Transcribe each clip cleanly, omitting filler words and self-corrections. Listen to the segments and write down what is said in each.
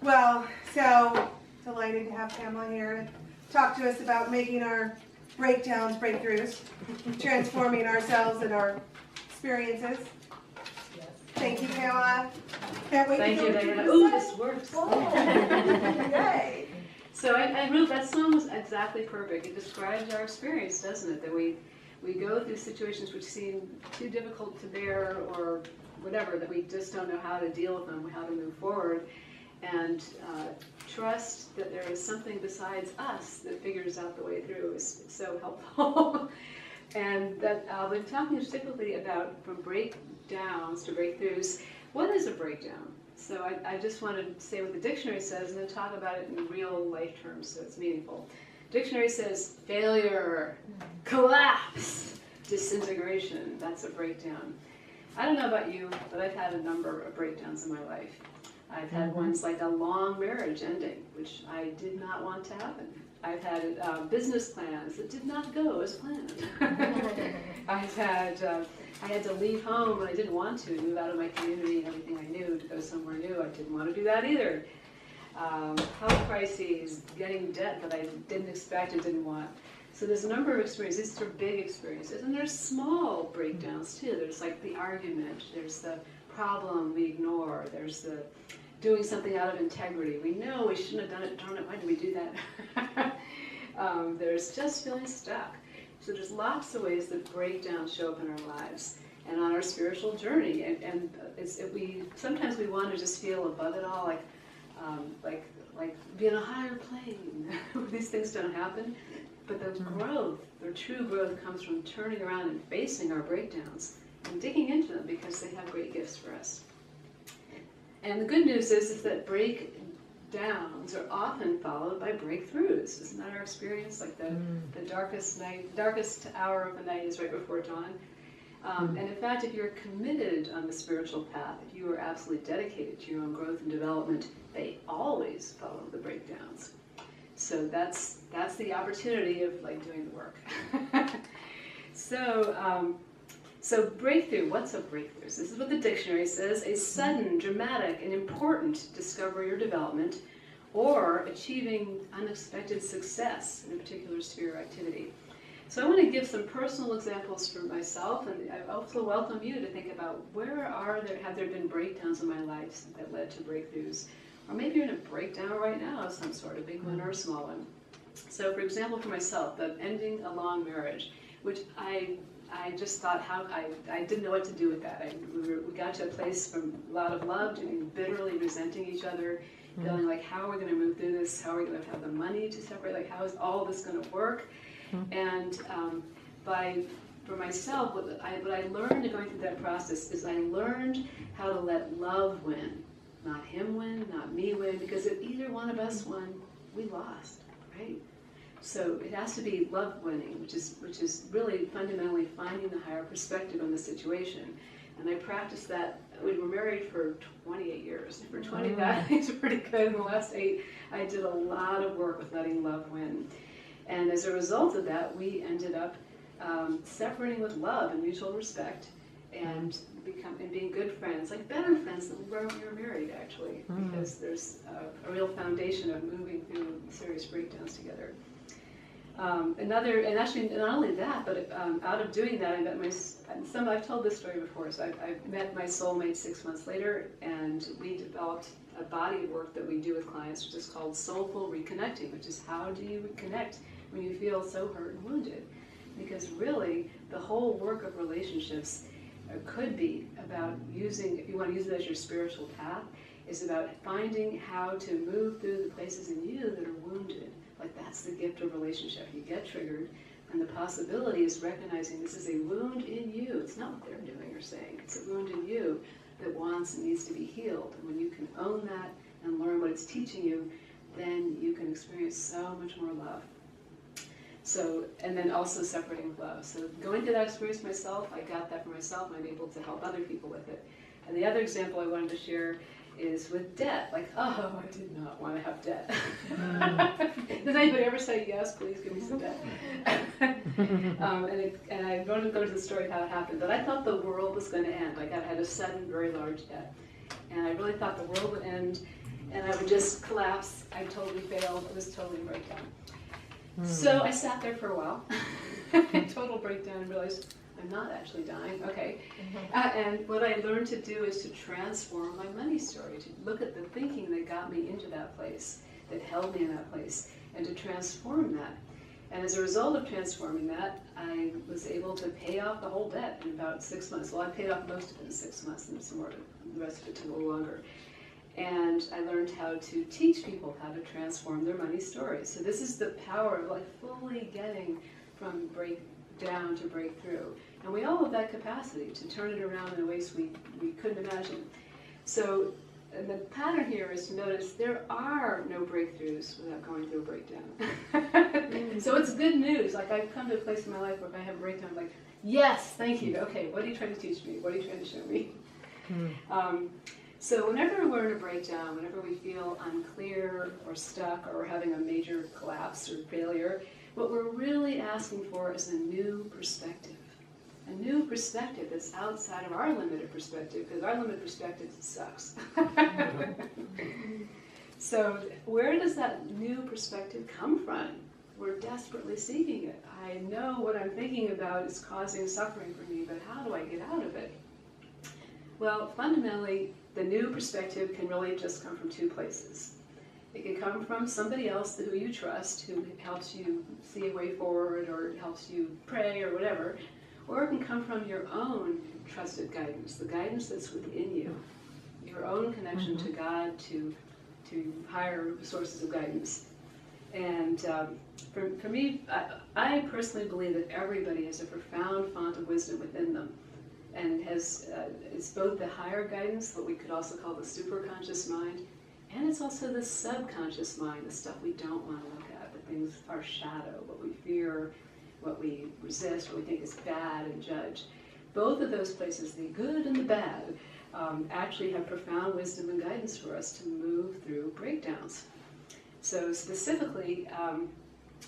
Well, so delighted to have Pamela here to talk to us about making our breakdowns, breakthroughs, transforming ourselves and our experiences. Yes. Thank you, Pamela. Can't wait Thank to you, go Diana. to Ooh, the this works. Yay. So I wrote that song was exactly perfect. It describes our experience, doesn't it? That we go through situations which seem too difficult to bear or whatever, that we just don't know how to deal with them, how to move forward, and trust that there is something besides us that figures out the way through is so helpful. And that I've been talking specifically about from breakdowns to breakthroughs. What is a breakdown? So I just want to say what the dictionary says and then talk about it in real life terms so it's meaningful. Dictionary says failure, collapse, disintegration. That's a breakdown. I don't know about you, but I've had a number of breakdowns in my life. I've had ones like a long marriage ending, which I did not want to happen. I've had business plans that did not go as planned. I've had I had to leave home when I didn't want to, move out of my community and everything I knew to go somewhere new. I didn't want to do that either. Health crises, getting debt that I didn't expect and didn't want. So there's a number of experiences. These are big experiences, and there's small breakdowns too. There's like the argument, there's the problem we ignore, there's the doing something out of integrity. We know we shouldn't have done it, darn it, why did we do that? There's just feeling stuck. So there's lots of ways that breakdowns show up in our lives and on our spiritual journey. And sometimes we want to just feel above it all, like be in a higher plane. These things don't happen. But the growth, the true growth, comes from turning around and facing our breakdowns and digging into them because they have great gifts for us. And the good news is that breakdowns are often followed by breakthroughs. Isn't that our experience? Like the darkest hour of the night is right before dawn. And in fact, if you're committed on the spiritual path, if you are absolutely dedicated to your own growth and development, they always follow the breakdowns. So that's the opportunity of like doing the work. So breakthrough, what's a breakthrough? So this is what the dictionary says: a sudden, dramatic, and important discovery or development, or achieving unexpected success in a particular sphere or activity. So I want to give some personal examples for myself, and I also welcome you to think about have there been breakdowns in my life that led to breakthroughs? Or maybe you're in a breakdown right now of some sort, a big one or a small one. So for example, for myself, the ending a long marriage, which I just thought I didn't know what to do with that. We got to a place from a lot of love to being bitterly resenting each other, feeling like, how are we going to move through this? How are we going to have the money to separate? Like, how is all this going to work? And for myself, what I learned going through that process is I learned how to let love win. Not him win, not me win, because if either one of us won, we lost, right? So it has to be love winning, which is really fundamentally finding the higher perspective on the situation. And I practiced that. We were married for 28 years. For 20, that is pretty good. In the last 8, I did a lot of work with letting love win. And as a result of that, we ended up separating with love and mutual respect, and being good friends, like better friends than we were when we were married, actually, because there's a real foundation of moving through serious breakdowns together. And actually not only that, but out of doing that, I met I've told this story before, so I met my soulmate 6 months later, and we developed a body of work that we do with clients, which is called soulful reconnecting, which is how do you reconnect when you feel so hurt and wounded? Because really, the whole work of relationships could be about using, if you want to use it as your spiritual path, is about finding how to move through the places in you that are wounded. Like, that's the gift of relationship. You get triggered, and the possibility is recognizing this is a wound in you. It's not what they're doing or saying. It's a wound in you that wants and needs to be healed. And when you can own that and learn what it's teaching you, then you can experience so much more love. So, and then also separating with love. So going through that experience myself, I got that for myself, and I'm able to help other people with it. And the other example I wanted to share is with debt. Like, oh, I did not want to have debt. Does anybody ever say, yes, please give me some debt? And I don't go into the story of how it happened, but I thought the world was going to end. Like, I had a sudden, very large debt. And I really thought the world would end. and I would just collapse. I totally failed. It was totally breakdown. So I sat there for a while, total breakdown, and realized I'm not actually dying. Okay. And what I learned to do is to transform my money story, to look at the thinking that got me into that place, that held me in that place, and to transform that. And as a result of transforming that, I was able to pay off the whole debt in about 6 months. Well, I paid off most of it in 6 months, and some more, the rest of it took a little longer. And I learned how to teach people how to transform their money stories. So this is the power of like fully getting from breakdown to breakthrough. And we all have that capacity to turn it around in ways we couldn't imagine. So the pattern here is to notice there are no breakthroughs without going through a breakdown. So it's good news. Like I've come to a place in my life where if I have a breakdown, I'm like, yes, thank you. Okay, what are you trying to teach me? What are you trying to show me? So whenever we're in a breakdown, whenever we feel unclear or stuck or we're having a major collapse or failure, what we're really asking for is a new perspective. A new perspective that's outside of our limited perspective, because our limited perspective sucks. So where does that new perspective come from? We're desperately seeking it. I know what I'm thinking about is causing suffering for me, but how do I get out of it? Well, fundamentally, the new perspective can really just come from two places. It can come from somebody else who you trust, who helps you see a way forward or helps you pray or whatever. Or it can come from your own trusted guidance, the guidance that's within you, your own connection to God, to higher sources of guidance. And for me, I personally believe that everybody has a profound font of wisdom within them. And it's both the higher guidance, what we could also call the superconscious mind, and it's also the subconscious mind, the stuff we don't want to look at, the things, our shadow, what we fear, what we resist, what we think is bad and judge. Both of those places, the good and the bad, actually have profound wisdom and guidance for us to move through breakdowns. So specifically,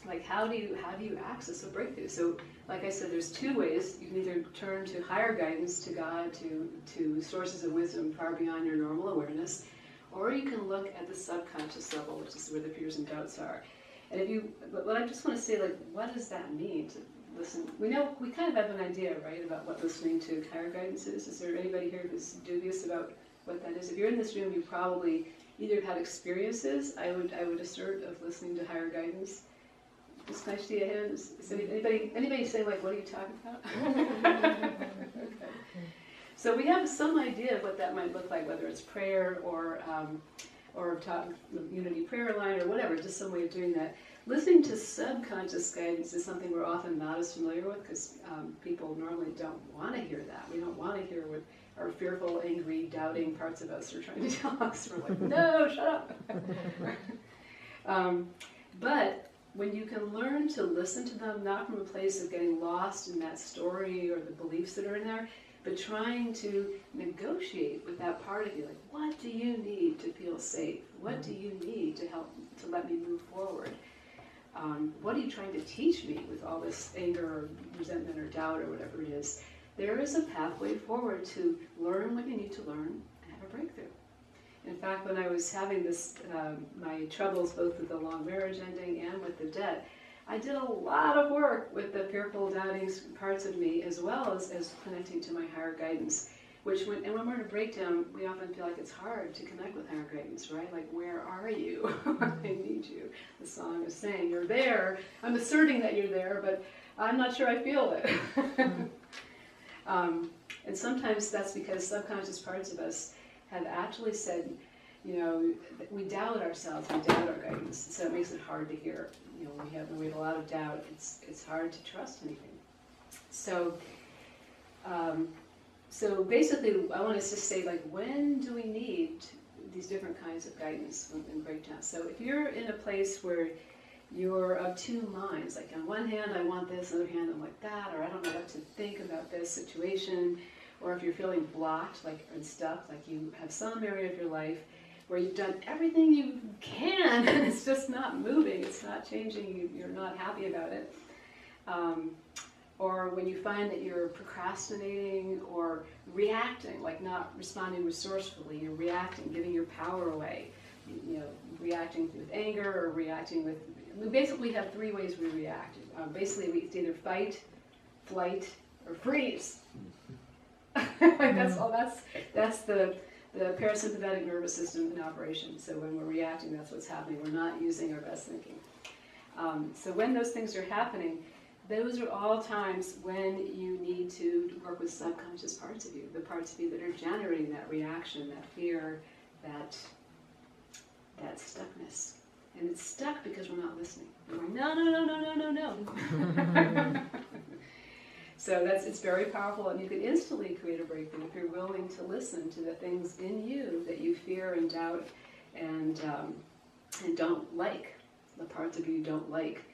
like how do you access a breakthrough? So like I said, there's two ways. You can either turn to higher guidance, to God, to sources of wisdom far beyond your normal awareness, or you can look at the subconscious level, which is where the fears and doubts are. And but I just want to say, like, what does that mean to listen? We kind of have an idea, right, about what listening to higher guidance is. Is there anybody here who's dubious about what that is? If you're in this room, you probably either had experiences, I would assert, of listening to higher guidance. Just can I see a hand? Is anybody saying, like, what are you talking about? Okay. So we have some idea of what that might look like, whether it's prayer or unity prayer line or whatever, just some way of doing that. Listening to subconscious guidance is something we're often not as familiar with because people normally don't want to hear that. We don't want to hear what our fearful, angry, doubting parts of us are trying to tell us. We're like, no, shut up. But when you can learn to listen to them, not from a place of getting lost in that story or the beliefs that are in there, but trying to negotiate with that part of you, like, what do you need to feel safe? What do you need to help to let me move forward? What are you trying to teach me with all this anger or resentment or doubt or whatever it is? There is a pathway forward to learn what you need to learn and have a breakthrough. In fact, when I was having my troubles both with the long marriage ending and with the debt, I did a lot of work with the fearful, doubting parts of me, as well as connecting to my higher guidance. When we're in a breakdown, we often feel like it's hard to connect with higher guidance, right? Like, where are you? I need you. The song is saying, you're there. I'm asserting that you're there, but I'm not sure I feel it. And sometimes that's because subconscious parts of us have actually said, we doubt ourselves, we doubt our guidance, so it makes it hard to hear. When we have a lot of doubt, it's hard to trust anything. So basically, I want us to say, like, when do we need these different kinds of guidance in breakdown? So if you're in a place where you're of two minds, like on one hand I want this, on the other hand I'm like that, or I don't know what to think about this situation, or if you're feeling blocked, and stuck, like you have some area of your life where you've done everything you can and it's just not moving, it's not changing, you're not happy about it. Or when you find that you're procrastinating or reacting, like not responding resourcefully, you're reacting, giving your power away. reacting with anger or reacting with, we basically have three ways we react. Basically, it's either fight, flight, or freeze. That's the parasympathetic nervous system in operation. So when we're reacting, that's what's happening. We're not using our best thinking. So when those things are happening, those are all times when you need to work with subconscious parts of you, the parts of you that are generating that reaction, that fear, that stuckness. And it's stuck because we're not listening. We're going, no, no, no, no, no, no, no. So it's very powerful, and you can instantly create a breakthrough if you're willing to listen to the things in you that you fear and doubt and don't like, the parts of you don't like,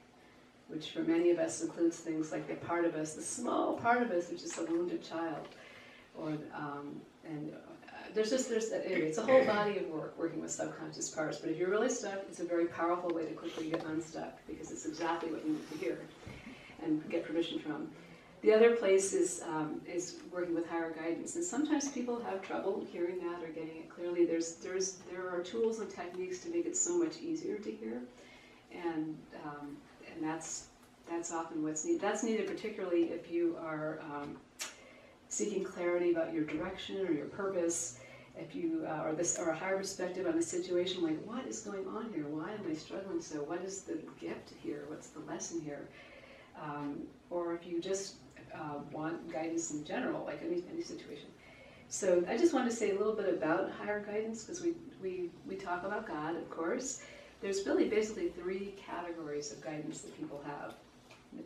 which for many of us includes things like the part of us, the small part of us, which is a wounded child, or anyway, it's a whole body of work working with subconscious parts. But if you're really stuck, it's a very powerful way to quickly get unstuck, because it's exactly what you need to hear and get permission from. The other place is working with higher guidance, and sometimes people have trouble hearing that or getting it clearly. There are tools and techniques to make it so much easier to hear, and that's often what's needed. That's needed particularly if you are seeking clarity about your direction or your purpose. If you or a higher perspective on the situation, like what is going on here? Why am I struggling so? What is the gift here? What's the lesson here? Or if you just want guidance in general, like any situation. So I just want to say a little bit about higher guidance, because we talk about God, of course. There's really basically three categories of guidance that people have,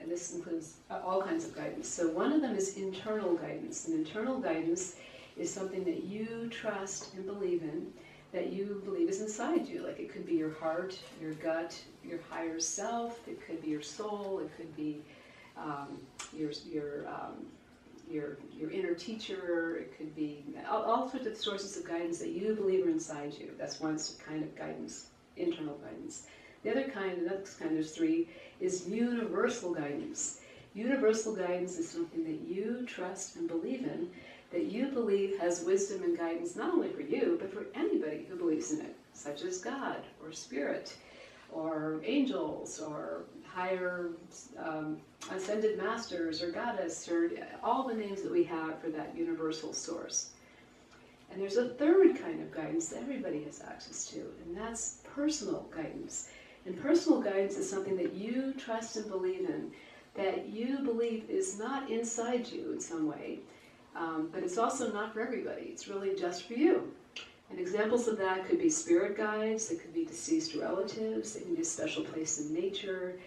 and this includes all kinds of guidance. So one of them is internal guidance, and internal guidance is something that you trust and believe in, that you believe is inside you. Like it could be your heart, your gut, your higher self. It could be your soul. It could be your inner teacher. It could be all sorts of sources of guidance that you believe are inside you. That's one kind of guidance, internal guidance. The next kind, there's three, is universal guidance. Universal guidance is something that you trust and believe in, that you believe has wisdom and guidance not only for you, but for anybody who believes in it, such as God, or Spirit, or angels, or higher ascended masters, or goddess, or all the names that we have for that universal source. And there's a third kind of guidance that everybody has access to, and that's personal guidance. And personal guidance is something that you trust and believe in, that you believe is not inside you in some way, but it's also not for everybody. It's really just for you. And examples of that could be spirit guides, it could be deceased relatives, it can be a special place in nature,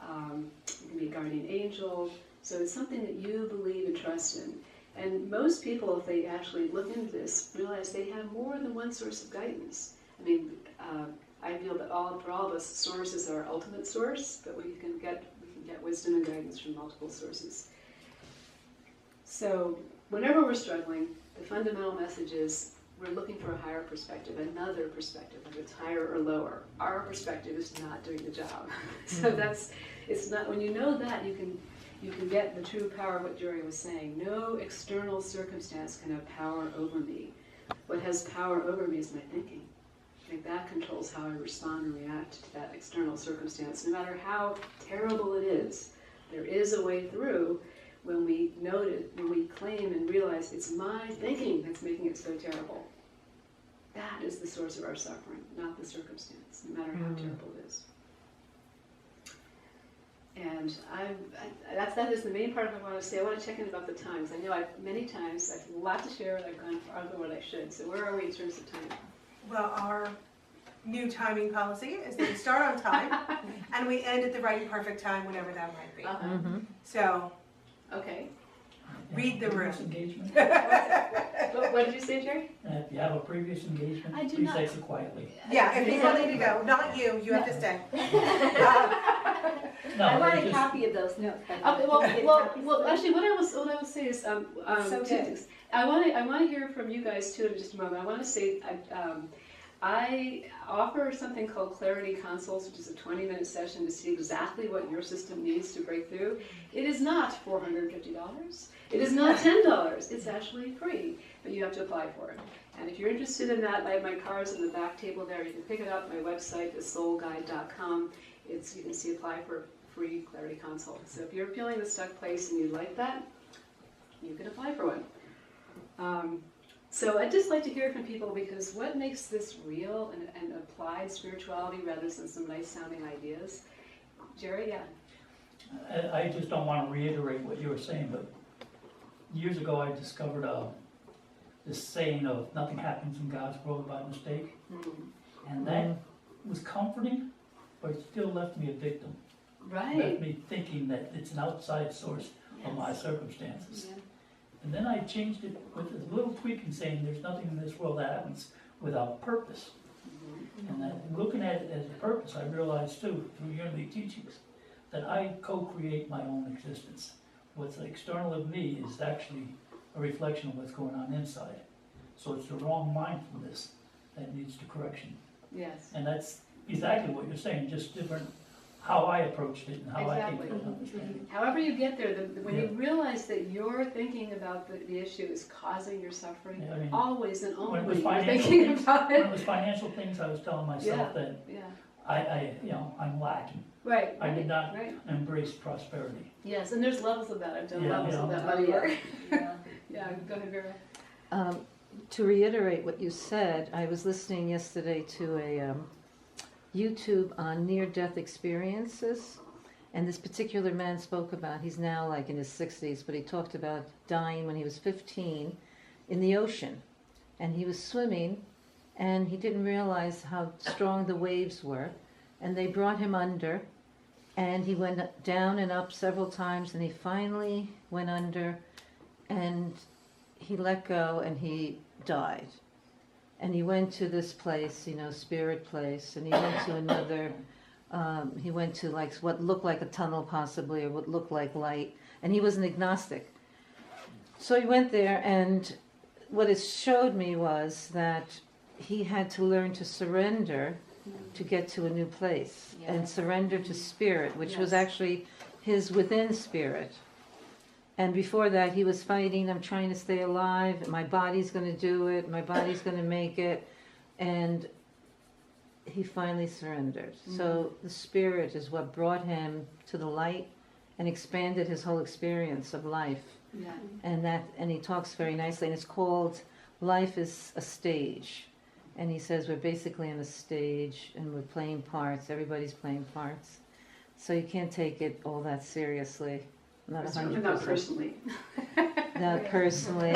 it can be a guardian angel. So it's something that you believe and trust in. And most people, if they actually look into this, realize they have more than one source of guidance. I mean, I feel that for all of us, source is our ultimate source, but we can get wisdom and guidance from multiple sources. So whenever we're struggling, the fundamental message is we're looking for a higher perspective, another perspective, whether it's higher or lower. Our perspective is not doing the job. So it's not, when you know that, you can get the true power of what Jory was saying. No external circumstance can have power over me. What has power over me is my thinking. Like that controls how I respond and react to that external circumstance. No matter how terrible it is, there is a way through when we note it, when we claim and realize it's my thinking that's making it so terrible. That is the source of our suffering, not the circumstance, no matter how terrible it is. And that is the main part of what I want to say. I want to check in about the times. I know many times I've a lot to share and I've gone farther than what I should. So where are we in terms of time? Well, our new timing policy is that we start on time and we end at the right perfect time, whenever that might be. Uh-huh. So, okay. read the room. Previous engagement? What did you say, Jerry? If you have a previous engagement, I do please not. exit quietly. Yeah, if people need to go, not you, you have to stay. No, I want it's a just- copy of those notes. Well, actually, what I will say is So two good. things. I want to hear from you guys too in just a moment. I want to say I offer something called Clarity Consults, which is a 20-minute session to see exactly what your system needs to break through. It is not $450. It is not $10. It's actually free, but you have to apply for it. And if you're interested in that, I have my cards on the back table there. You can pick it up. My website is soulguide.com. You can see apply for free Clarity Consult. So if you're feeling the stuck place and you'd like that, you can apply for one. So I'd just like to hear from people, because what makes this real and applied spirituality rather than some nice sounding ideas? Jerry, yeah. I just don't want to reiterate what you were saying, but years ago I discovered this saying of nothing happens in God's world by mistake. And that was comforting, but it still left me a victim. Right. Left me thinking that it's an outside source of my circumstances. Yeah. And then I changed it with a little tweak and saying there's nothing in this world that happens without purpose. And that looking at it as a purpose, I realized too, through yearly teachings, that I co-create my own existence. What's external of me is actually a reflection of what's going on inside. So it's the wrong mindfulness that needs to correction. Yes. And that's exactly what you're saying, just different how I approached it and how Exactly. I came to understand it. However you get there, when Yeah. you realize that you're thinking about the issue is causing your suffering, Yeah, I mean, always and when it only was you're financial thinking things, about when it. it was financial things, I was telling myself that Yeah. I'm lacking. Right. I did not Right. embrace prosperity. Yes, and there's levels of that. I've done Yeah, levels yeah. of that Oh, money yeah. work. Yeah. Yeah, go ahead, Vera. To reiterate what you said, I was listening yesterday to a YouTube on near-death experiences, and this particular man spoke about, he's now like in his 60s, but he talked about dying when he was 15 in the ocean, and he was swimming, and he didn't realize how strong the waves were, and they brought him under, and he went down and up several times, and he finally went under, and he let go and he died. And he went to this place, spirit place, and he went to another, he went to like what looked like a tunnel possibly, or what looked like light, and he was an agnostic. So he went there, and what it showed me was that he had to learn to surrender to get to a new place, and surrender to spirit, which was Yes. actually his within spirit. And before that, he was fighting, I'm trying to stay alive, my body's going to do it, my body's going to make it. And he finally surrendered. So the spirit is what brought him to the light and expanded his whole experience of life. Yeah. And he talks very nicely, and it's called Life is a Stage. And he says we're basically on a stage and we're playing parts, everybody's playing parts. So you can't take it all that seriously. Not Certainly 100%. not personally. Not personally,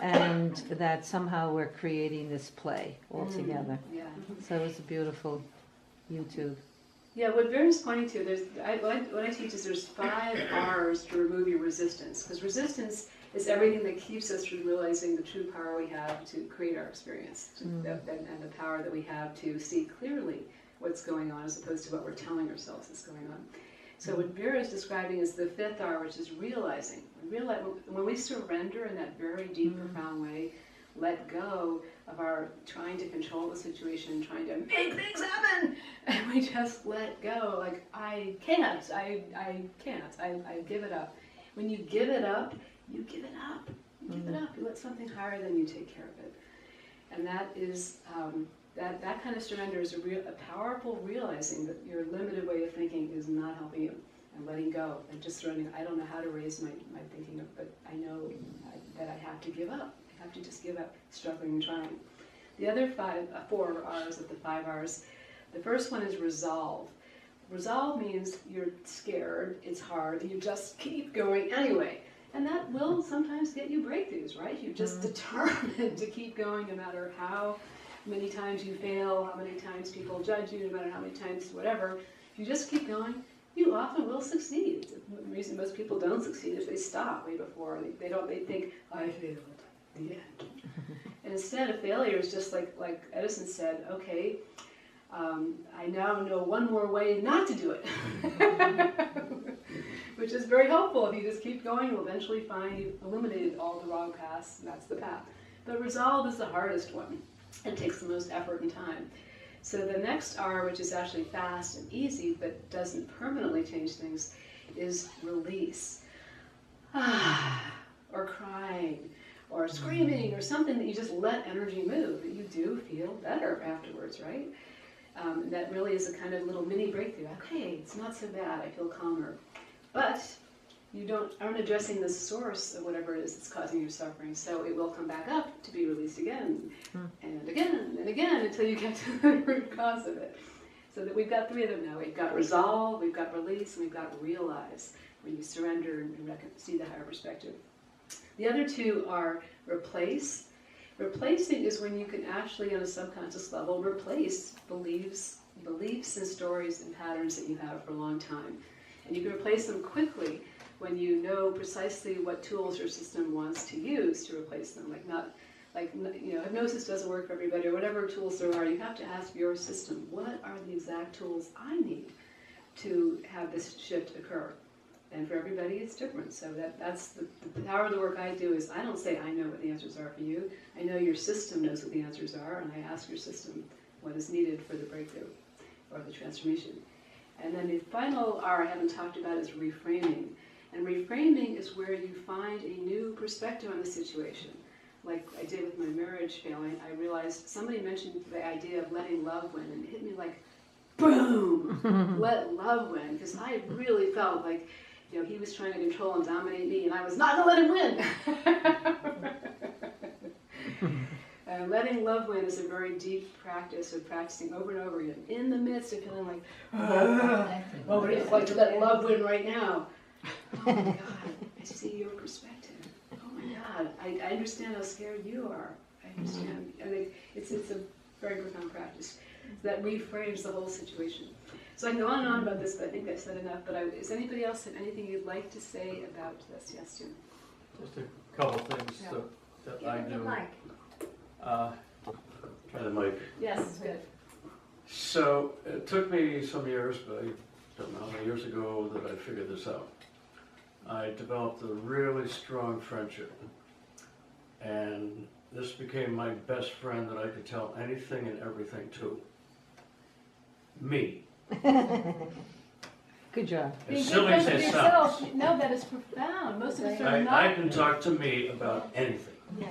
and that somehow we're creating this play all together. Yeah. So it was a beautiful YouTube. Yeah, what Vera's pointing to, what I teach is there's 5 R's to remove your resistance. Because resistance is everything that keeps us from realizing the true power we have to create our experience. And the power that we have to see clearly what's going on as opposed to what we're telling ourselves is going on. So what Vera is describing is the 5th R, which is realizing. When we surrender in that very deep, profound way, let go of our trying to control the situation, trying to make things happen, and we just let go. Like, I can't, I give it up. When you give it up, you give it up. You give it up. You let something higher than you take care of it. And that is, that kind of surrender is a powerful realizing that your limited way of thinking is not helping you, and letting go and just surrendering. I don't know how to raise my thinking, but I know that I have to give up. I have to just give up struggling and trying. The other 4 R's of the 5 R's, the first one is resolve. Resolve means you're scared, it's hard, and you just keep going anyway. And that will sometimes get you breakthroughs, right? You're just determined to keep going no matter how many times you fail, how many times people judge you, no matter how many times whatever. If you just keep going, you often will succeed. The reason most people don't succeed is they stop way before. They think, I failed, the end. And instead, a failure is just like Edison said, okay, I now know one more way not to do it. Which is very helpful. If you just keep going, you'll eventually find you've eliminated all the wrong paths, and that's the path. But resolve is the hardest one. and takes the most effort and time. So the next R, which is actually fast and easy but doesn't permanently change things, is release. Or crying, or screaming, or something that you just let energy move, that you do feel better afterwards, right? That really is a kind of little mini breakthrough. Okay, it's not so bad, I feel calmer. But you aren't addressing the source of whatever it is that's causing your suffering, so it will come back up to be released again, and again, and again, until you get to the root cause of it. So that we've got 3 of them now. We've got resolve, we've got release, and we've got realize, when you surrender and see the higher perspective. The other 2 are replace. Replacing is when you can actually, on a subconscious level, replace beliefs and stories and patterns that you have for a long time. And you can replace them quickly when you know precisely what tools your system wants to use to replace them. Hypnosis doesn't work for everybody, or whatever tools there are. You have to ask your system, what are the exact tools I need to have this shift occur? And for everybody, it's different. So that's the power of the work I do is I don't say I know what the answers are for you. I know your system knows what the answers are, and I ask your system what is needed for the breakthrough or the transformation. And then the final R I haven't talked about is reframing. And reframing is where you find a new perspective on the situation. Like I did with my marriage failing, I realized somebody mentioned the idea of letting love win, and it hit me like, boom, let love win. Because I really felt like, he was trying to control and dominate me, and I was not going to let him win. And letting love win is a very deep practice of practicing over and over again, in the midst of feeling like, what would it like to let love win right now? Oh my God, I see your perspective. Oh my God, I understand how scared you are. I understand. I think it's a very profound practice that reframes the whole situation. So I can go on and on about this, but I think I've said enough. But does anybody else have anything you'd like to say about this? Yes, Jim? Just a couple things that I do. Try the mic. Yes, good. So it took me some years, but I don't know how many years ago that I figured this out. I developed a really strong friendship, and this became my best friend that I could tell anything and everything to. Me. Good job. As silly as it sounds. No, that is profound. Most of us are not. I can talk to me about anything. Yes.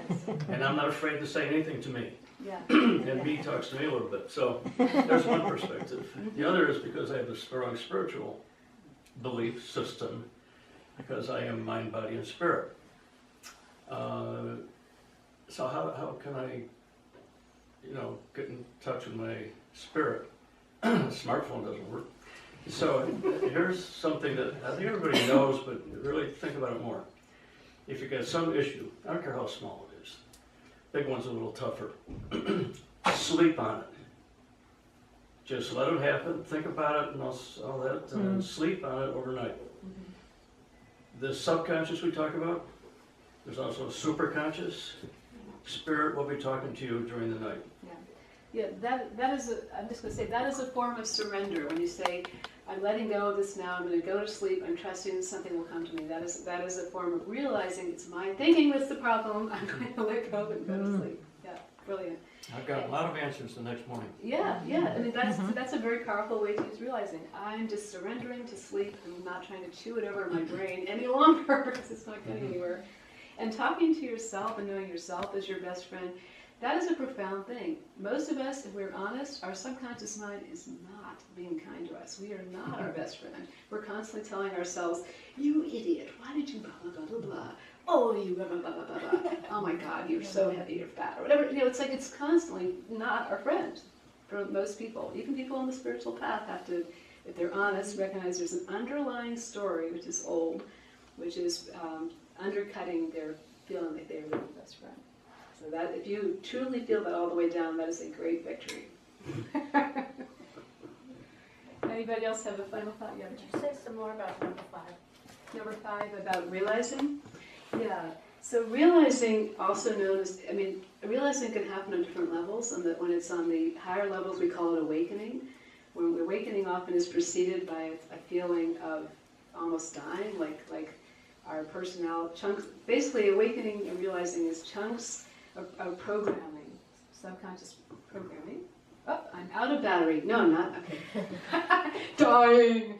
And I'm not afraid to say anything to me. Yeah. And me talks to me a little bit. So there's one perspective. The other is because I have a strong spiritual belief system, because I am mind, body, and spirit. So how can I, get in touch with my spirit? Smartphone doesn't work. So here's something that I think everybody knows, but really think about it more. If you get some issue, I don't care how small it is, big one's a little tougher, sleep on it. Just let it happen, think about it and all that, and then sleep on it overnight. The subconscious we talk about, there's also a superconscious. Spirit will be talking to you during the night. Yeah, that is I'm just going to say, that is a form of surrender. When you say, I'm letting go of this now, I'm going to go to sleep, I'm trusting that something will come to me. That is a form of realizing it's my thinking that's the problem, I'm going to let go and go to sleep. Yeah, brilliant. I've got a lot of answers the next morning. Yeah, I mean, that's a very powerful way to use realizing. I'm just surrendering to sleep, I'm not trying to chew it over my brain any longer, because it's not getting anywhere. And talking to yourself and knowing yourself as your best friend, that is a profound thing. Most of us, if we're honest, our subconscious mind is not being kind to us. We are not our best friend. We're constantly telling ourselves, you idiot, why did you blah, blah, blah, blah, blah. Oh, you blah, blah, blah, blah, blah, blah. Oh my God, you're so heavy, you're fat, or whatever. It's like it's constantly not our friend for most people. Even people on the spiritual path have to, if they're honest, recognize there's an underlying story, which is old, which is undercutting their feeling like they're really the best friend. So that, if you truly feel that all the way down, that is a great victory. Anybody else have a final thought? Yeah. Could you say some more about number 5? Number 5, about realizing? Yeah. So realizing, also known as, realizing can happen on different levels, and that when it's on the higher levels, we call it awakening. When awakening often is preceded by a feeling of almost dying, like our personality chunks. Basically, awakening and realizing is chunks of programming, subconscious programming. Oh, I'm out of battery. No, I'm not. Okay. Dying.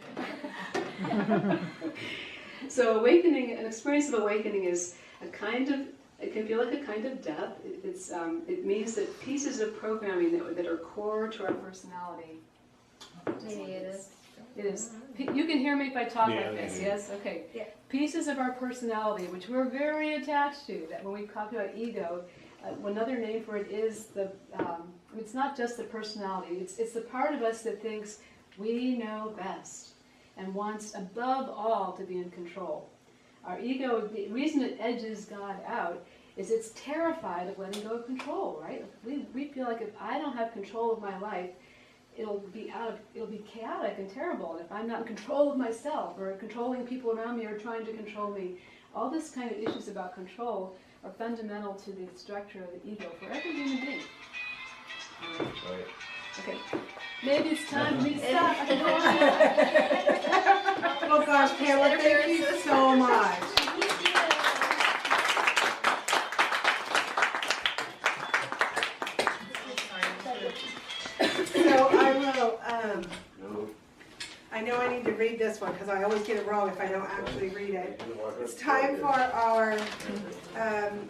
So awakening, an experience of awakening is a kind of, it can feel like a kind of death. It means that pieces of programming that are core to our personality. Maybe it is. It is. You can hear me if I talk Yeah, like this, yeah. yes? Okay. Yeah. Pieces of our personality, which we're very attached to, that when we talk about ego, another name for it is it's not just the personality, it's the part of us that thinks we know best and wants above all to be in control. Our ego, the reason it edges God out is it's terrified of letting go of control, right? We feel like if I don't have control of my life, it'll be chaotic and terrible. And if I'm not in control of myself or controlling people around me or trying to control me, all this kind of issues about control are fundamental to the structure of the ego for every human being. Right. Okay, maybe it's time for me to stop. I can go on. Oh gosh, Pamela, thank you so much. So I will, I know I need to read this one because I always get it wrong if I don't actually read it. It's time for our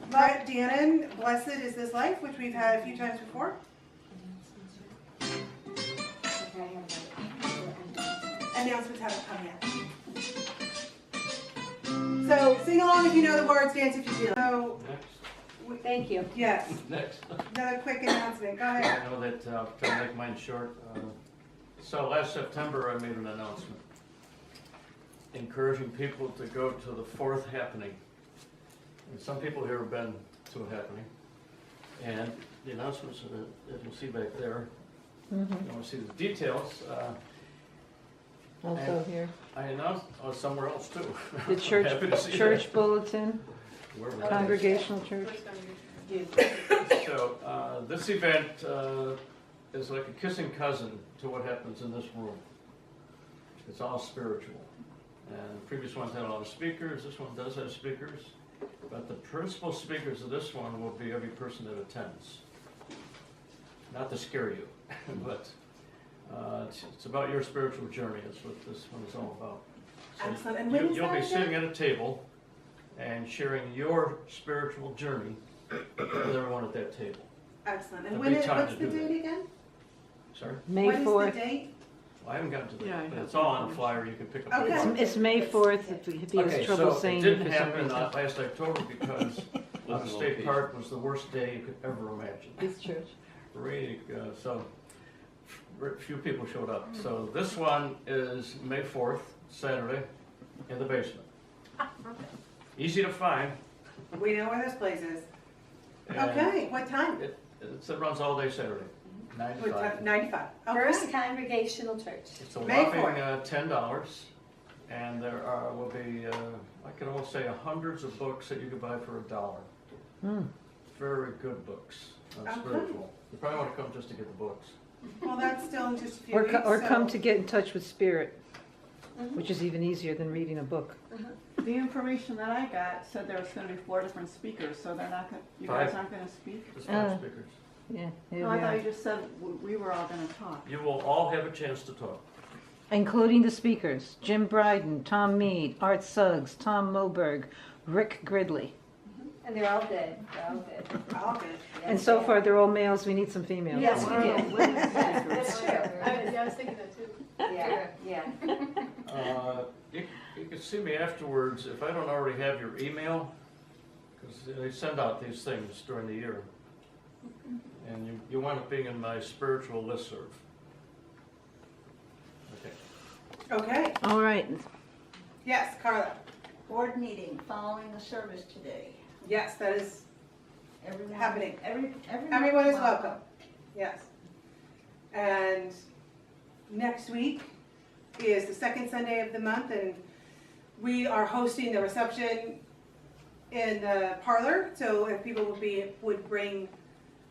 Brett Dannon, Blessed is This Life, which we've had a few times before. Announcements haven't come yet. So sing along if you know the words, dance if you do. So, Next, Thank you. yes, next. another quick announcement. Go ahead. I know that, trying to make mine short. So last September, I made an announcement encouraging people to go to the 4th happening. And some people here have been to a happening. And the announcements that you'll see back there, you want to see the details. Also here, I announced somewhere else too. the I'm happy to see church that. bulletin, Wherever that is. Congregational church. So this event is like a kissing cousin to what happens in this room. It's all spiritual. And the previous ones had a lot of speakers. This one does have speakers. But the principal speakers of this one will be every person that attends. Not to scare you, but it's about your spiritual journey. That's what this one is all about. So Excellent. And when is you'll that be again? sitting at a table and sharing your spiritual journey with everyone at that table. Excellent. And There'll when be is, time what's to the do that. date again? Sorry? May What is 4th. the date? Well, I haven't gotten to Yeah, I that, but have it's all on a flyer you can pick up. Okay. It's May 4th, if he has trouble saying it it didn't for some happen reason. last October because Wasn't State location. Park was the worst day you could ever imagine. This church. Really, so few people showed up. So this one is May 4th, Saturday, in the basement. Easy to find. We know where this place is. and Okay, what time? It runs all day Saturday, 9 to 5. 95. First Okay. Congregational Church. It's a May whopping 4th. $10, and there will be, I can almost say, hundreds of books that you could buy for $1. Hmm. Very good books on Okay. spiritual. You probably want to come just to get the books. Well, that's still in just a few Or, weeks. or come so- to get in touch with spirit, which is even easier than reading a book. The information that I got said there was gonna be 4 different speakers, so they're not gonna, you Five. guys aren't gonna speak? Just 5 Oh. speakers. Yeah, here No, we I thought you are. just said we were all gonna talk. You will all have a chance to talk. Including the speakers, Jim Bryden, Tom Mead, Art Suggs, Tom Moberg, Rick Gridley. And they're all good. They're all good. All good. And so far, they're all males, we need some females. Yes, we Wow. do. Women Yes, speakers. that's true. I was thinking that too. Yeah, yeah. You can see me afterwards if I don't already have your email, because they send out these things during the year. And you wind up being in my spiritual listserv. Okay. Okay. All right, Yes, Carla. Board meeting following the service today. Yes, that is Everyone, happening. everyone. Everyone is welcome. Yes. And next week is the second Sunday of the month, and we are hosting the reception in the parlor. So if people would bring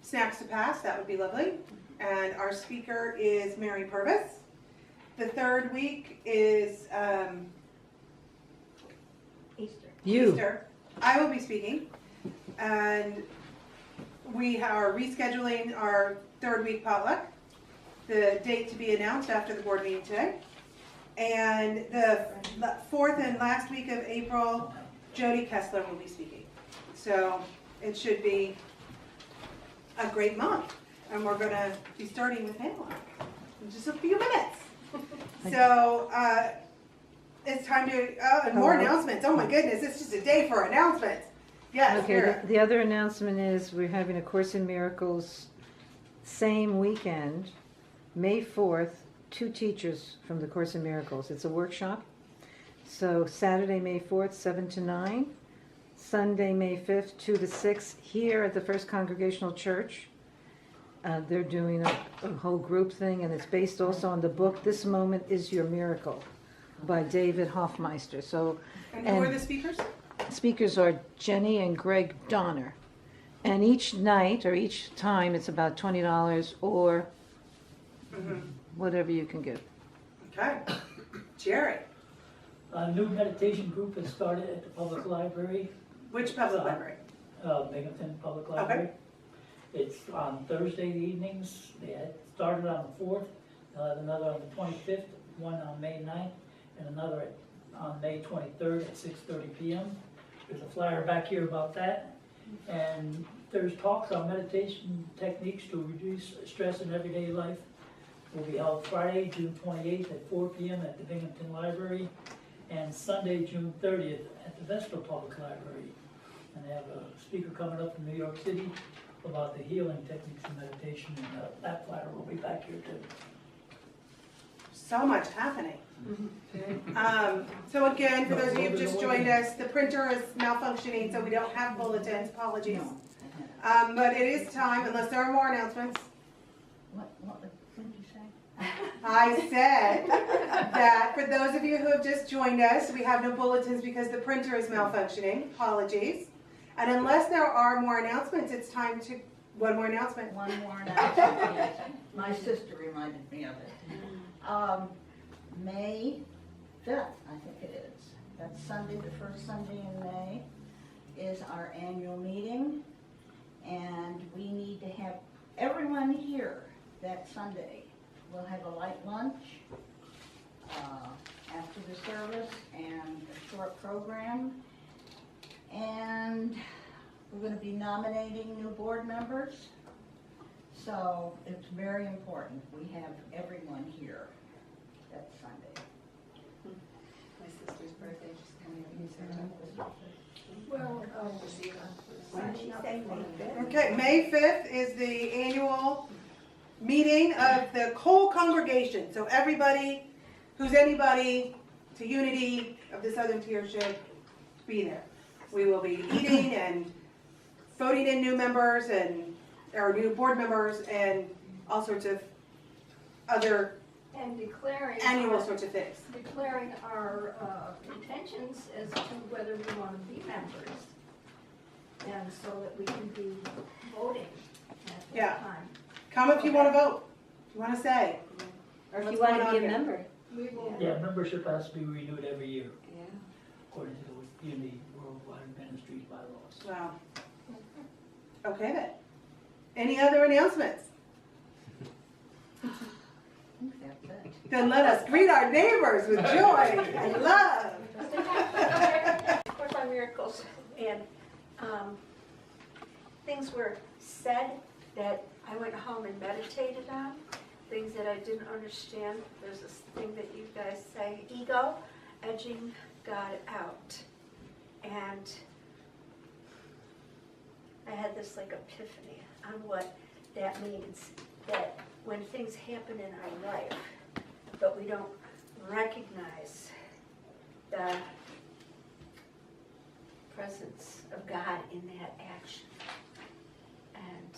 snacks to pass, that would be lovely. And our speaker is Mary Purvis. The third week is Easter. you. Easter. I will be speaking. And we are rescheduling our third week potluck. The date to be announced after the board meeting today. And the fourth and last week of April, Jody Kessler will be speaking. So it should be a great month. And we're gonna be starting with Pamela in just a few minutes. So it's time to, and more announcements. Oh my goodness, it's just a day for announcements. Yes, Okay, Vera. the other announcement is we're having a Course in Miracles same weekend, May 4th, 2 teachers from the Course in Miracles. It's a workshop. So Saturday, May 4th, 7 to 9. Sunday, May 5th, 2 to 6, here at the First Congregational Church. They're doing a whole group thing, and it's based also on the book, This Moment Is Your Miracle, by David Hoffmeister. So, And who are the speakers? speakers are Jenny and Greg Donner. And each night, or each time, it's about $20 or whatever you can give. Okay. Jerry, A new meditation group has started at the public library, which public library? Binghamton Public Library. It's on Thursday evenings. They had started on the 4th. They'll have another on the 25th, one on May 9th, and another on May 23rd at 6:30 p.m. There's a flyer back here about that. And there's talks on meditation techniques to reduce stress in everyday life. Will be held Friday, June 28th at 4 p.m. at the Binghamton Library, and Sunday, June 30th at the Vestal Public Library. And they have a speaker coming up from New York City about the healing techniques of meditation, and that flyer will be back here too. So much happening. So again, for those of you who just joined us, the printer is malfunctioning, so we don't have bulletins. Apologies. But it is time, unless there are more announcements. What did you say? I said that for those of you who have just joined us, we have no bulletins because the printer is malfunctioning. Apologies. And unless there are more announcements, it's time to, one more announcement. One more announcement. Yes. My sister reminded me of it. May 5th, I think it is. That's Sunday, the first Sunday in May, is our annual meeting. And we need to have everyone here that Sunday. We'll have a light lunch after the service and a short program. And we're going to be nominating new board members. So it's very important. We have everyone here that Sunday. My sister's birthday just coming up. Well, when did she say May 5th? Okay, May 5th is the annual meeting of the whole congregation. So everybody who's anybody to unity of the Southern Tier should be there. We will be eating and voting in new members and or new board members and all sorts of other And declaring. annual sorts of things. Declaring our intentions as to whether we want to be members. And so that we can be voting at Yeah. that time. Come if you want to vote, if you want to say. Or If you what's want going to on be a here. member. We will. Yeah, membership has to be renewed every year Yeah. according to the Unity Worldwide Ministries bylaws. Wow. Okay then. Any other announcements? I think that's it. Then let us greet our neighbors with joy and love. Of course, on miracles, and things were said that I went home and meditated on, things that I didn't understand. There's this thing that you guys say, ego, edging God out. And I had this like epiphany on what that means, that when things happen in our life, but we don't recognize the presence of God in that action. And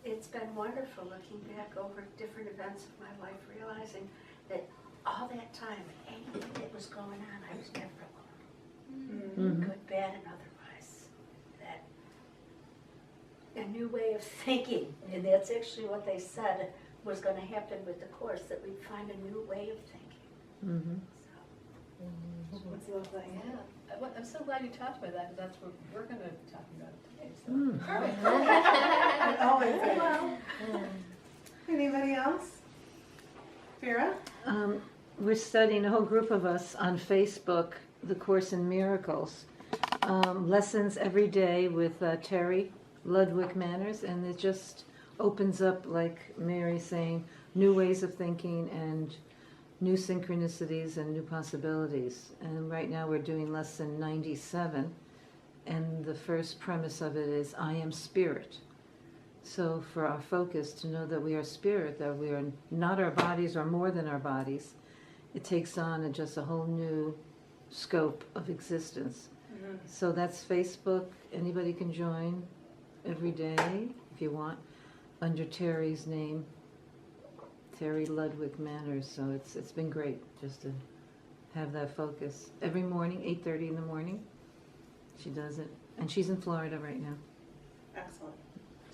it's been wonderful looking back over different events of my life, realizing that all that time, anything that was going on, I was never alone. Good, bad, and otherwise. That a new way of thinking, and that's actually what they said was going to happen with the course, that we'd find a new way of thinking. Mm-hmm. So, What's the little thing? Yeah, I'm so glad you talked about that, because that's what we're gonna be talking about today, so. It always is. Anybody else? Vera? We're studying, a whole group of us on Facebook, the Course in Miracles. Lessons every day with Terry Ludwig Manners, and it just opens up, like Mary saying, new ways of thinking and new synchronicities and new possibilities. And right now we're doing lesson 97, and the first premise of it is, I am spirit. So for our focus to know that we are spirit, that we are not our bodies or more than our bodies, it takes on just a whole new scope of existence. Mm-hmm. So that's Facebook. Anybody can join every day if you want, under Terry's name, Terry Ludwig Manners. So it's been great just to have that focus. Every morning, 8:30 in the morning, she does it. And she's in Florida right now. Excellent.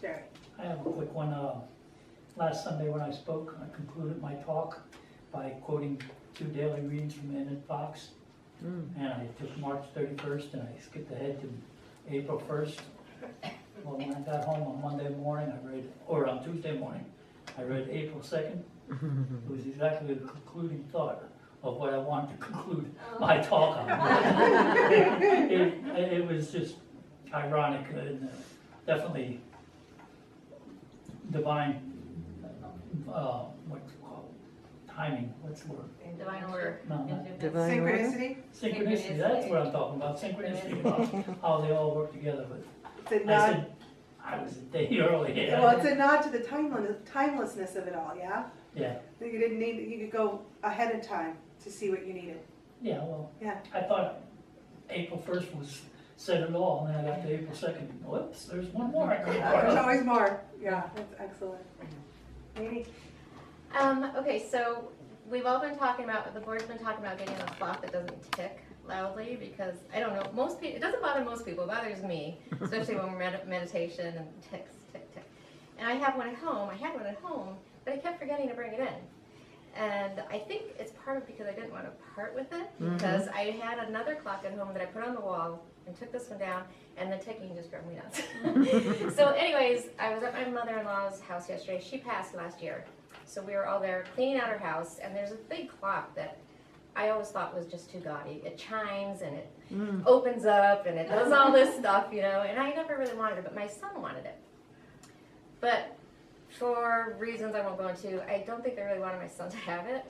Jerry? I have a quick one. Last Sunday when I spoke, I concluded my talk by quoting 2 daily readings from Annette Fox. And I took March 31st and I skipped ahead to April 1st. Well, when I got home on Monday morning, or on Tuesday morning, I read April 2nd. It was exactly the concluding thought of what I wanted to conclude my talk on. It was just ironic and definitely divine, what's it called? Timing, what's the word? Divine order. No, not Divine order? Synchronicity? synchronicity, that's what I'm talking about, synchronicity, about how they all work together, but It's a I nod, said, I was a day early. Yeah. well, it's a nod to the timelessness of it all, yeah? Yeah, That you didn't need, you could go ahead of time to see what you needed. yeah, well, Yeah. I thought April 1st was said it all, and then I got to April 2nd, whoops, there's one more. There's always more. Yeah, that's excellent. Amy? Okay, so we've all been talking about, the board's been talking about getting a clock that doesn't tick loudly, because, I don't know, most people, it doesn't bother most people, it bothers me, especially when we're meditation and ticks, tick, tick. And I had one at home, but I kept forgetting to bring it in. And I think it's part of because I didn't want to part with it, because I had another clock at home that I put on the wall and took this one down, and the ticking just drove me nuts. So anyways, I was at my mother-in-law's house yesterday. She passed last year. So we were all there cleaning out her house, and there's a big clock that I always thought was just too gaudy. It chimes, and it opens up, and it does all this stuff, you know, and I never really wanted it, but my son wanted it. But for reasons I won't go into, I don't think they really wanted my son to have it.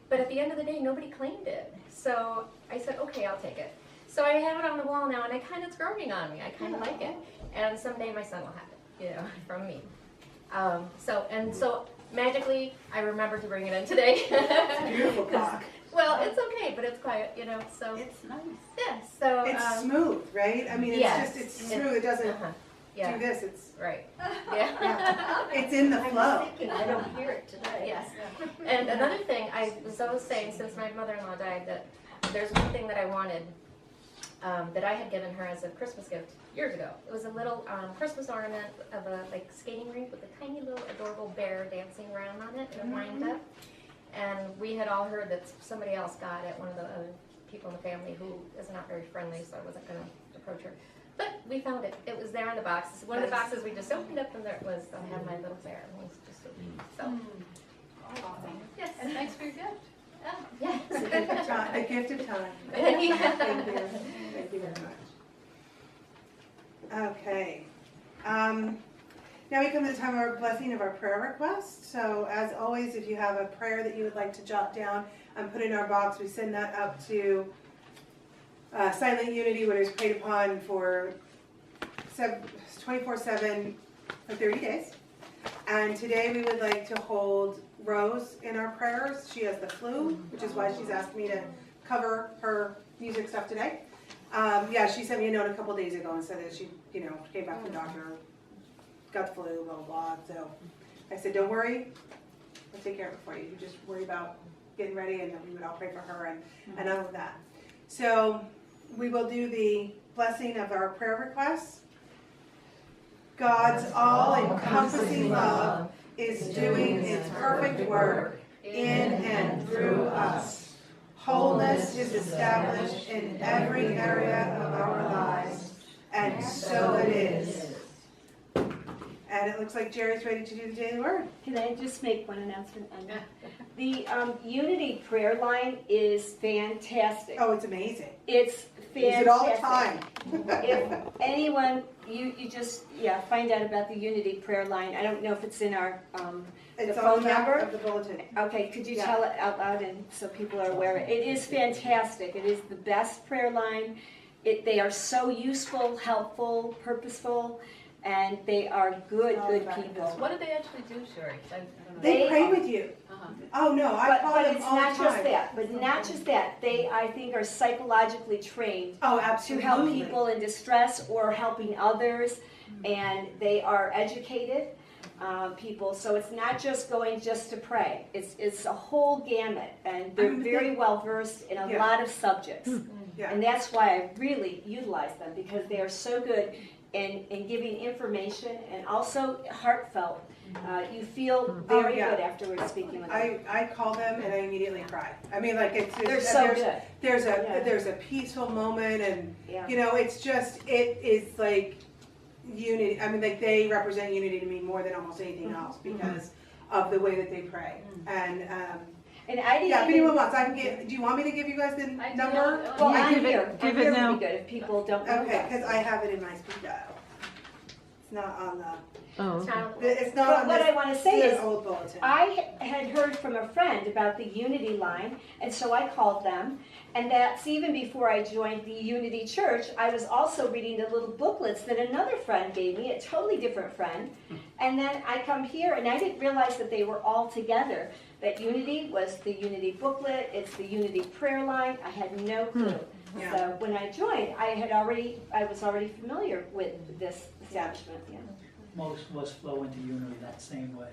But at the end of the day, nobody claimed it. So I said, okay, I'll take it. So I have it on the wall now, and it's growing on me. I kind of like it. And someday my son will have it, you know, from me. So magically, I remembered to bring it in today. It's a beautiful clock. Well, it's okay, but it's quiet, you know, so. It's nice. Yeah, so. It's smooth, right? I mean, it's yes, just, it's smooth. It doesn't Yeah, do this. It's, right. yeah. It's in the flow. I don't hear it today. Yes. And another thing, I was always saying since my mother-in-law died, that there's one thing that I wanted that I had given her as a Christmas gift years ago. It was a little Christmas ornament of a skating rink with a tiny little adorable bear dancing around on it and it lined up. And we had all heard that somebody else got it, one of the other people in the family who is not very friendly, so I wasn't going to approach her. But we found it. It was there in the box. One of the boxes we just opened up, and there it was. I had my little bear. It was just so. Yes. And thanks for your gift. Yes. A gift of time. Thank you. Thank you. Thank you very much. Okay. Now we come to the time of our blessing of our prayer requests. So as always, if you have a prayer that you would like to jot down and put in our box, we send that up to Silent Unity, what is prayed upon for 24/7 for 30 days. And today we would like to hold Rose in our prayers. She has the flu, which is why she's asked me to cover her music stuff today. Yeah, she sent me a note a couple days ago and said that she, came back from the doctor, got the flu, blah, blah, blah. So I said, don't worry, I'll take care of it for you. You just worry about getting ready, and then we would all pray for her and all of that. So we will do the blessing of our prayer requests. God's all-encompassing love is doing its perfect work in and through us. Wholeness is established in every area of our lives, and so it is. And it looks like Jerry's ready to do the daily word. Can I just make one announcement? The Unity prayer line is fantastic. Oh, it's amazing. It's fantastic. Use it all the time. If anyone, you just, find out about the Unity prayer line. I don't know if it's in our, It's the on phone the back number. of the bulletin. Okay, could you Yeah. tell it out loud and so people are aware? It is fantastic. It is the best prayer line. They are so useful, helpful, purposeful, and they are good people. What do they actually do, Sherry? I don't know. They pray with you. Uh-huh. Oh, no, I call But them it's all the not just time. that, but not just that. They, I think, are psychologically trained Oh, to absolutely. help people in distress or helping others, and they are educated people. So it's not just going just to pray. It's a whole gamut, and they're very well versed in a Yeah. lot of subjects. Yeah. And that's why I really utilize them, because they are so good in giving information and also heartfelt. You feel very yeah. good afterwards speaking with them. I call them and I immediately cry. I mean, like, it's just, They're so good. there's a peaceful moment, and Yeah. you know, it's just, it is like unity. I mean, like, they represent unity to me more than almost anything else because of the way that they pray. And And I didn't yeah, if even, anyone wants, I can give. Do you want me to give you guys the I do. number? well, Yeah, I'm give it- here. give I'm it here now. would be good if people don't know Okay, that. because I have it in my speed dial. It's not on the. Oh, It's okay. not- It's not But on what this. I want to say this is, old bulletin. I had heard from a friend about the Unity line, and so I called them. And that's even before I joined the Unity Church. I was also reading the little booklets that another friend gave me, a totally different friend. And then I come here, and I didn't realize that they were all together. That Unity was the Unity booklet, it's the Unity prayer line. I had no clue. Yeah. So when I joined, I was already familiar with this establishment. Yeah. Most of us flow into unity that same way.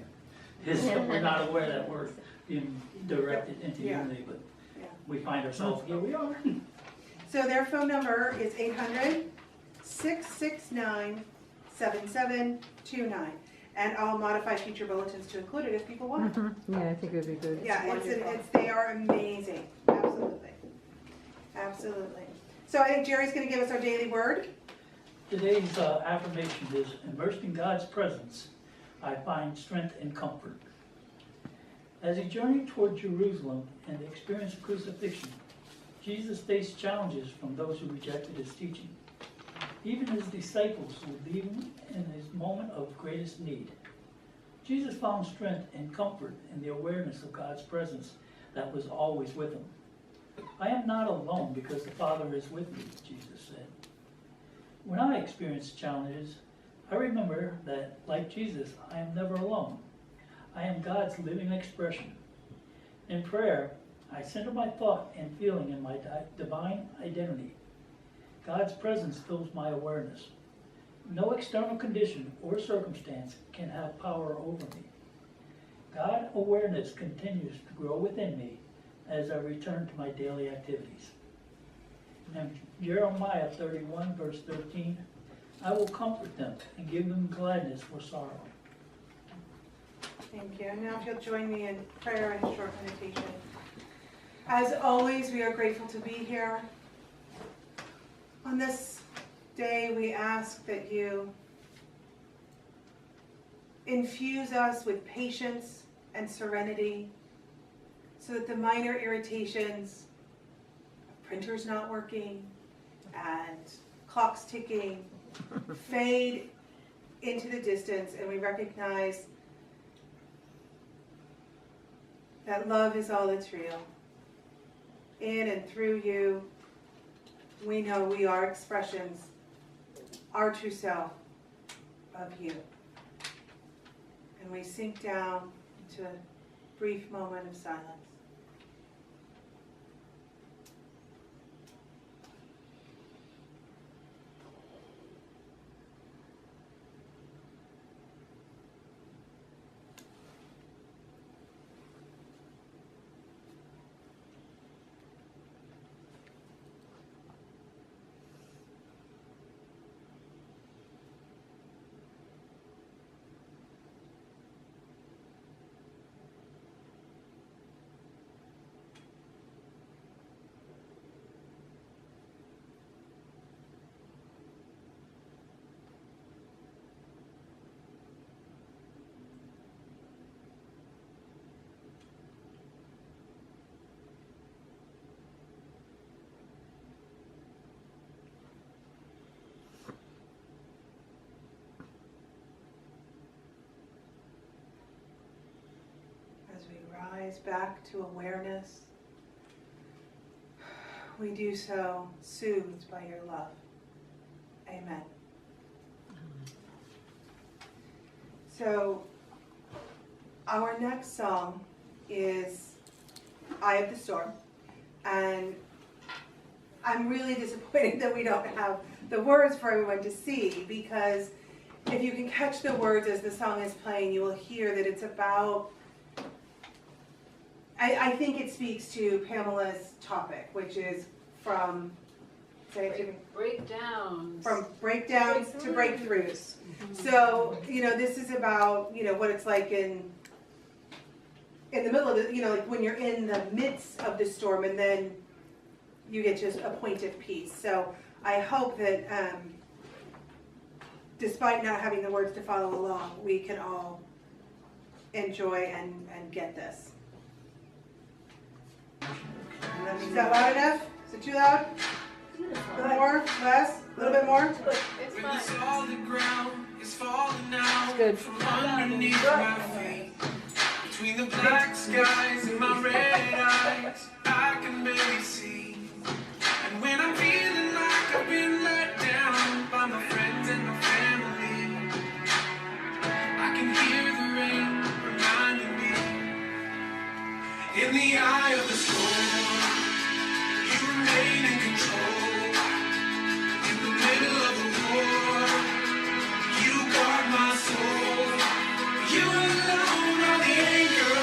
We're not aware that we're being directed into Yeah. unity, but Yeah. we find ourselves, here we are. So their phone number is 800-669-7729. And I'll modify future bulletins to include it if people want. Yeah, I think it would be good. Yeah, they are amazing. Absolutely. Absolutely. So I think Jerry's going to give us our daily word. Today's affirmation is, immersed in God's presence, I find strength and comfort. As he journeyed toward Jerusalem and experienced crucifixion, Jesus faced challenges from those who rejected his teaching. Even his disciples would leave him in his moment of greatest need. Jesus found strength and comfort in the awareness of God's presence that was always with him. I am not alone because the Father is with me, Jesus said. When I experience challenges, I remember that, like Jesus, I am never alone. I am God's living expression. In prayer, I center my thought and feeling in my divine identity. God's presence fills my awareness. No external condition or circumstance can have power over me. God awareness continues to grow within me as I return to my daily activities. And Jeremiah 31, verse 13, I will comfort them and give them gladness for sorrow. Thank you. And now if you'll join me in prayer and short meditation. As always, we are grateful to be here. On this day, we ask that you infuse us with patience and serenity so that the minor irritations, printers not working and clocks ticking, fade into the distance, and we recognize that love is all that's real. In and through you, we know we are expressions, our true self, of you. And we sink down into a brief moment of silence. as we rise back to awareness, we do so soothed by your love. Amen. So, our next song is Eye of the Storm, and I'm really disappointed that we don't have the words for everyone to see, because if you can catch the words as the song is playing, you will hear that it's about, I think it speaks to Pamela's topic, which is from, say it to me, Breakdowns. from breakdowns to breakthroughs. So, this is about, what it's like in the middle of the, like when you're in the midst of the storm and then you get just a point of peace. So I hope that despite not having the words to follow along, we can all enjoy and get this. Is that loud enough? Is it too loud? A little more? Less? A little bit more? It's fine. Solid ground is falling out Good. from underneath my feet. Between the black skies and my red eyes, I can barely see. And when I'm feeling like I've been let down by my friends and my family, I can hear the rain reminding me. In the eye of the storm, you remain in control. In the middle of the war, you guard my soul. You alone are the anchor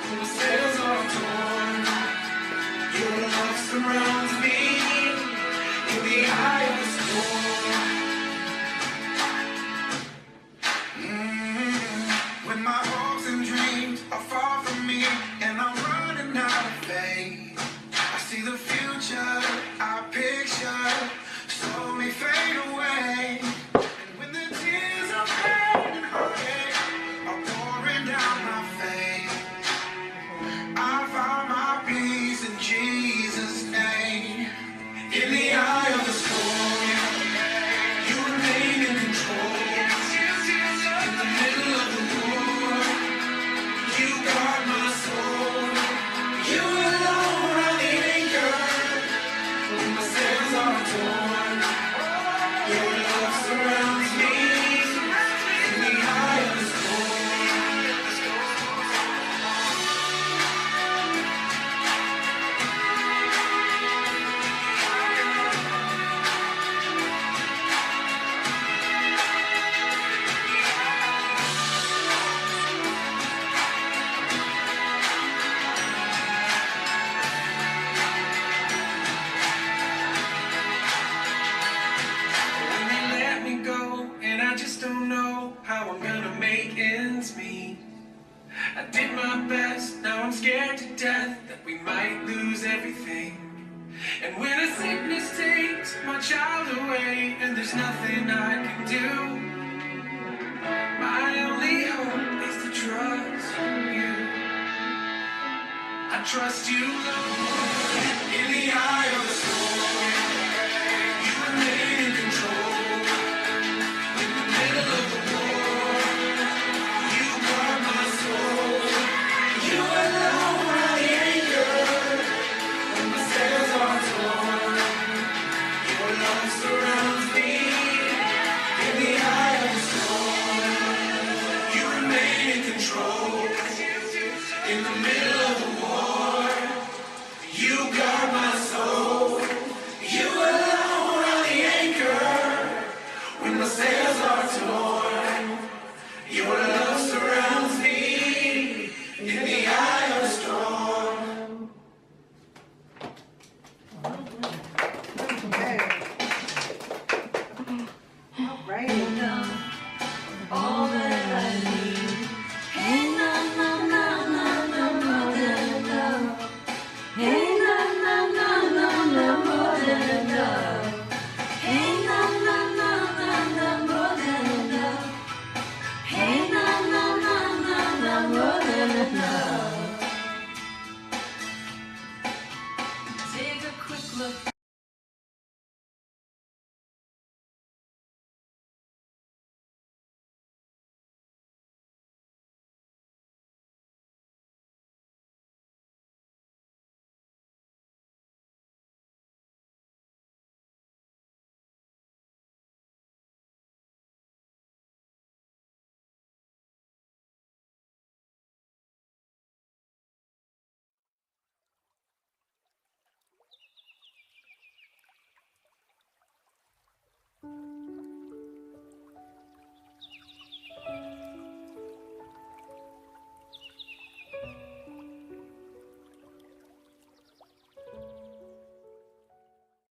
when the sails are torn. Your love surrounds me in the eye of the storm. When my hopes and dreams are far from me and I'm running out of faith, I see the future I picture slowly fade away. And when the tears of pain and heartache are pouring down my face, I find my peace in Jesus' name. In the eye of the storm, you remain in control. In the middle of the war, you guard my soul. You alone are the anchor when my sails are torn. Your love surrounds me in the eye of the storm. When they let me go, and I just don't know how I'm gonna make ends meet. I did my best, now I'm scared to death that we might lose everything. And when a sickness takes my child away, and there's nothing I can do, my only hope is to trust you. I trust you, Lord, in the eye of the storm. You remain in control. In the middle of the war, you guard my soul. You alone are the anchor when my sails are torn. Your love surrounds me in the eye of the storm. You remain in control. In the middle